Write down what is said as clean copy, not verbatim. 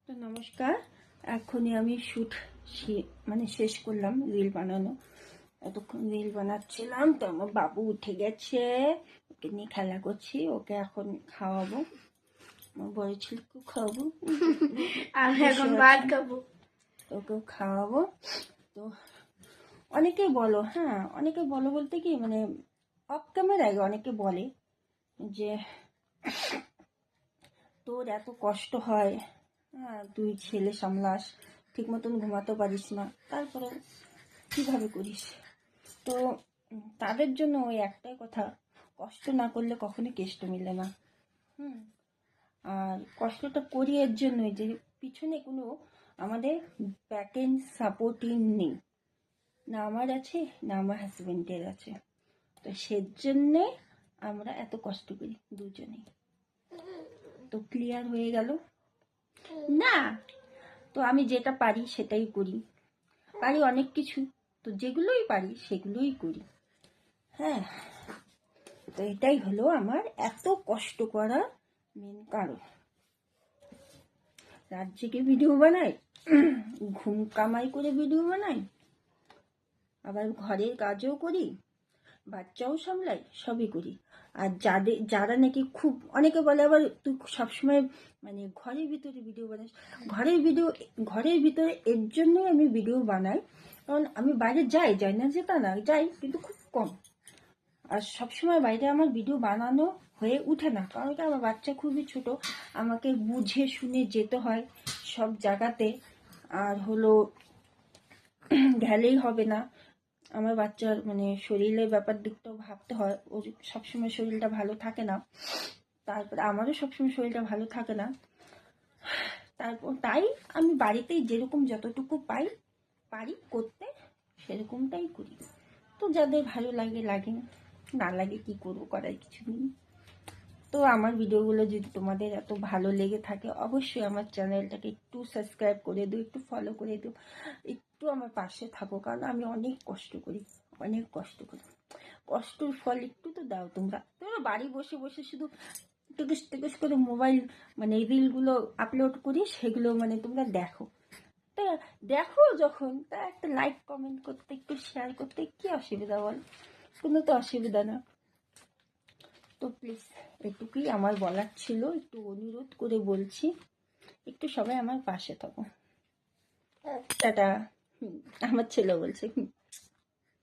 তো নমস্কার। এখনই আমি শ্যুট শেষ করলাম রিল বানানো। এতক্ষণ রিল বানাচ্ছিলাম, তো আমার বাবু উঠে গেছে, ওকে নিয়ে খেলা করছি। ওকে এখন খাওয়াবো, আমার বড় ছেলেকেও খাওয়াবো, আমি এখন ভাত খাবো, ওকেও খাওয়াবো। তো অনেকেই বলো, অনেকে বলো বলতে কি অফ ক্যামেরায় অনেকে বলে যে তোর এত কষ্ট হয়, তুই ছেলে সামলাস, ঠিক মতন ঘুমাতে পারিস না, তারপরে কিভাবে করিস। তো তাদের জন্য ওই একটাই কথা, কষ্ট না করলে কখনো কেষ্ট মিলে না। আর কষ্টটা করি এর জন্যই যে পিছনে কোনো আমাদের ব্যাক এন্ড সাপোর্টিং নেই, না আমার আছে না আমার হাজবেন্ডের আছে। তো সেজন্যে আমরা এত কষ্ট করি দুজনেই। তো ক্লিয়ার হয়ে গেল না? তো আমি যেটা পারি সেটাই করি, পারি অনেক কিছু, তো যেগুলোই পারি সেগুলোই করি। তো এটাই হলো আমার এত কষ্ট করার মেন কারণ। রাত জেগে ভিডিও বানাই, ঘুম কামাই করে ভিডিও বানাই, আবার ঘরের কাজও করি, বাচ্চাও সামলাই, সবই করি। আর যারা নাকি খুব, অনেকে বলে আবার তুই সবসময় ঘরের ভিতরে ভিডিও বানাস। ঘরের ভিতরে এর জন্যই আমি ভিডিও বানাই, কারণ আমি বাইরে যাই না যে তা না, যাই কিন্তু খুব কম। আর সবসময় বাইরে আমার ভিডিও বানানো হয়ে উঠে না, কারণ কি আমার বাচ্চা খুবই ছোট, আমাকে বুঝে শুনে যেতে হয় সব জায়গাতে। আর হলো গেলেই হবে না, আমার বাচ্চার শরীরের ব্যাপার দিকটাও ভাবতে হয়, ওর সবসময় শরীরটা ভালো থাকে না, তারপরে আমারও সবসময় শরীরটা ভালো থাকে না। তাই আমি বাড়িতেই যেরকম যতটুকু পারি করতে সেরকমটাই করি। তো যাদের ভালো লাগে লাগে, না লাগে কি করবো, করার কিছু নেই। তো আমার ভিডিওগুলো যদি তোমাদের এত ভালো লেগে থাকে, অবশ্যই আমার চ্যানেলটাকে একটু সাবস্ক্রাইব করে দিও, একটু ফলো করে দিও, একটু আমার পাশে থাকো, কারণ আমি অনেক কষ্ট করি। কষ্টর ফল একটু তো দাও। তোমরা বাড়ি বসে বসে শুধু টিকিস টিকিস করে মোবাইল রিলগুলো আপলোড করি, সেগুলো তোমরা দেখো। তা দেখো যখন, তা একটা লাইক কমেন্ট করতে, একটু শেয়ার করতে কি অসুবিধা বল? কোনো তো অসুবিধা না। তো প্লিজ এটুকুই আমার বলার ছিল, একটু অনুরোধ করে বলছি, একটু সবাই আমার পাশে থাকো। টাটা। আমার ছেলে বলছে।